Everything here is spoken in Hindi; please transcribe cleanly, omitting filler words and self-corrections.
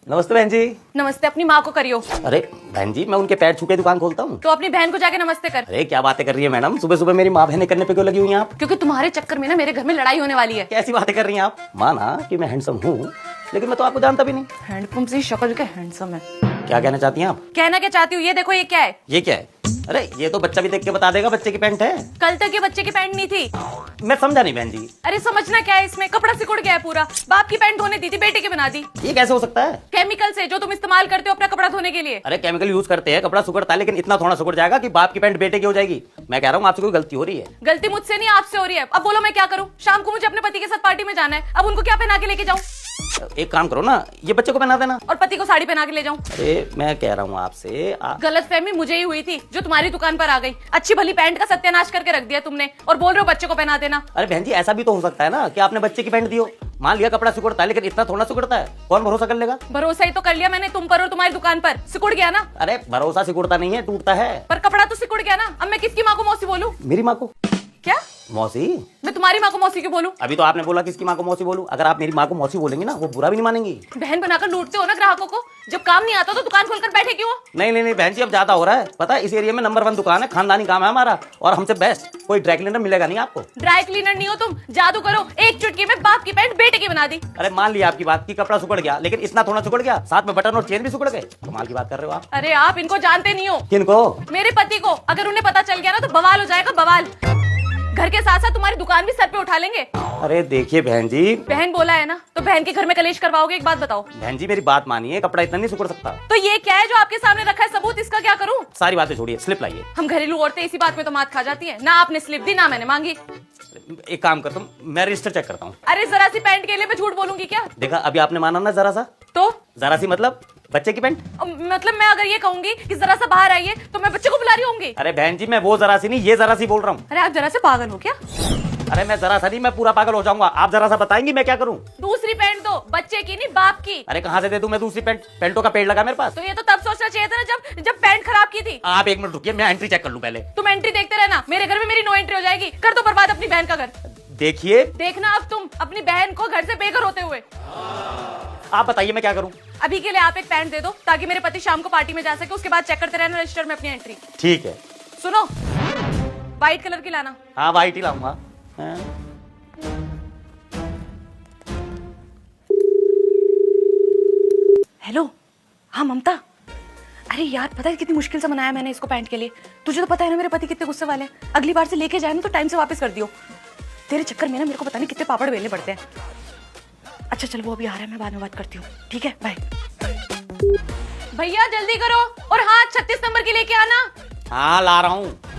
नमस्ते बहन जी। नमस्ते अपनी माँ को करियो। अरे बहन जी, मैं उनके पैर छू के दुकान खोलता हूँ। तो अपनी बहन को जाके नमस्ते कर। अरे क्या बातें कर रही है मैडम, सुबह सुबह मेरी माँ बहने करने पे क्यों लगी हुई हैं आप? क्योंकि तुम्हारे चक्कर में ना मेरे घर में लड़ाई होने वाली है। कैसी बातें कर रही हैं आप? माना कि मैं हैंडसम हूँ, लेकिन मैं तो आपको जानता भी नहीं। हैंडपम्प से शक्ल के हैंडसम है। क्या कहना चाहती हैं आप? कहना क्या चाहती हूँ, ये देखो ये क्या है। ये क्या है? अरे ये तो बच्चा भी देख के बता देगा, बच्चे की पैंट है। कल तक ये बच्चे की पैंट नहीं थी। मैं समझा नहीं बहन जी। अरे समझना क्या है, इसमें कपड़ा सिकुड़ गया है पूरा। बाप की पैंट धोने दी थी, बेटे की बना दी। ये कैसे हो सकता है? केमिकल से जो तुम इस्तेमाल करते हो अपना कपड़ा धोने के लिए। अरे केमिकल यूज करते हैं, कपड़ा सुकड़ता है, लेकिन इतना थोड़ा सुकड़ जाएगा कि बाप की पैंट बेटे की हो जाएगी। मैं कह रहा हूँ आपसे कोई गलती हो रही है। गलती मुझसे नहीं आपसे हो रही है। अब बोलो मैं क्या करूँ? शाम को मुझे अपने पति के साथ पार्टी में जाना है, अब उनको क्या पहना के लेके जाऊँ? एक काम करो ना, ये बच्चे को पहना देना। और पति को साड़ी पहना के ले जाऊँ? अरे मैं कह रहा हूँ आपसे गलतफहमी मुझे ही हुई थी जो तुम्हारी दुकान पर आ गई। अच्छी भली पैंट का सत्यानाश करके रख दिया तुमने और बोल रहे हो बच्चे को पहना देना। अरे बहन जी, ऐसा भी तो हो सकता है ना कि आपने बच्चे की पैंट दी हो। मान लिया कपड़ा सिकुड़ता है, लेकिन इतना थोड़ा सिकुड़ता है, कौन भरोसा कर लेगा? भरोसा ही तो कर लिया मैंने तुम पर और तुम्हारी दुकान पर। सिकुड़ गया ना? अरे भरोसा सिकुड़ता नहीं है, टूटता है। पर कपड़ा तो सिकुड़ गया ना। अब मैं किसकी माँ को मौसी बोलूं? मेरी माँ को क्या? मौसी? मैं तुम्हारी माँ को मौसी क्यों बोलूं? अभी तो आपने बोला किसकी माँ को मौसी बोलूं। अगर आप मेरी माँ को मौसी बोलेंगे ना, वो बुरा भी नहीं मानेंगी। बहन बनाकर लूटते हो ना ग्राहकों को। जब काम नहीं आता तो दुकान खोलकर बैठे क्यों? नहीं नहीं नहीं बहन जी, अब ज्यादा हो रहा है। पता है इस एरिया में नंबर 1 दुकान है, खानदानी काम है हमारा, और हमसे बेस्ट कोई ड्राई क्लीनर मिलेगा नहीं आपको। ड्राई क्लीनर नहीं हो तुम, जादू करो, एक चुटकी में बाप की पैंट बेटे की बना दी। अरे मान लिया आपकी बात की कपड़ा सुकड़ गया, लेकिन इतना थोड़ा सुकड़ गया, साथ में बटन और चेन भी सुकड़ गए। कमाल की बात कर रहे हो आप। अरे आप इनको जानते नहीं हो। किनको? मेरे पति को। अगर उन्हें पता चल गया ना तो बवाल हो जाएगा, बवाल। घर के साथ साथ तुम्हारी दुकान भी सर पे उठा लेंगे। अरे देखिए बहन जी। बहन बोला है ना, तो बहन के घर में कलेश करवाओगे? एक बात बताओ। बहन जी मेरी बात मानिए, कपड़ा इतना नहीं सुकड़ सकता। तो ये क्या है जो आपके सामने रखा है सबूत, इसका क्या करूं? सारी बातें छोड़िए, स्लिप लाइए। हम घरेलू औरतें इसी बात में तो मात खा जाती हैं। ना आपने स्लिप दी ना मैंने मांगी। एक काम करता हूँ, मैं रजिस्टर चेक करता हूँ। अरे जरा सी पैंट के लिए मैं झूठ बोलूंगी क्या? देखा, अभी आपने माना ना जरा सा। तो जरा सी मतलब बच्चे की पैंट। मतलब मैं अगर ये कहूंगी कि जरा सा बाहर आइए तो मैं बच्चे को बुला रही होंगी। अरे बहन जी, मैं वो जरा सी नहीं, ये जरा सी बोल रहा हूँ। अरे आप जरा से पागल हो क्या? अरे मैं जरा सा नहीं, मैं पूरा पागल हो जाऊंगा। आप जरा सा बताएंगी मैं क्या करूँ? दूसरी पैंट दो, बच्चे की नहीं बाप की। अरे कहाँ से दे दूं मैं दूसरी पैंट? पैंटों का पेड़ लगा मेरे पास। तो ये तो तब सोचना चाहिए था ना जब पैंट खराब की थी। आप एक मिनट रुकिए, मैं एंट्री चेक कर लूं पहले। तुम एंट्री देखते रहना, मेरे घर में मेरी नो एंट्री हो जाएगी। कर दो बर्बाद अपनी बहन का घर। देखिए, देखना अब तुम अपनी बहन को घर से बेघर होते हुए। आप बताइए मैं क्या करूं? अभी के लिए आप एक पैंट दे दो ताकि मेरे पति शाम को पार्टी में जा सके, उसके बाद चेक करते रहना रजिस्टर में अपनी एंट्री। ठीक है। सुनो, व्हाइट कलर की लाना। हाँ वाइट ही लाऊंगा। हाँ। हेलो, हाँ ममता। अरे यार पता है कितनी मुश्किल से मनाया मैंने इसको पैंट के लिए। तुझे तो पता है ना मेरे पति कितने गुस्से वाले हैं। अगली बार से लेके जाए ना तो टाइम से वापस कर दियो। तेरे चक्कर में ना मेरे को पता नहीं कितने पापड़ बेलने पड़ते हैं। अच्छा चल, वो अभी आ रहा है, मैं बाद में बात करती हूँ। ठीक है, बाय। भैया जल्दी करो, और हाँ 36 नंबर की लेके आना। हाँ ला रहा हूँ।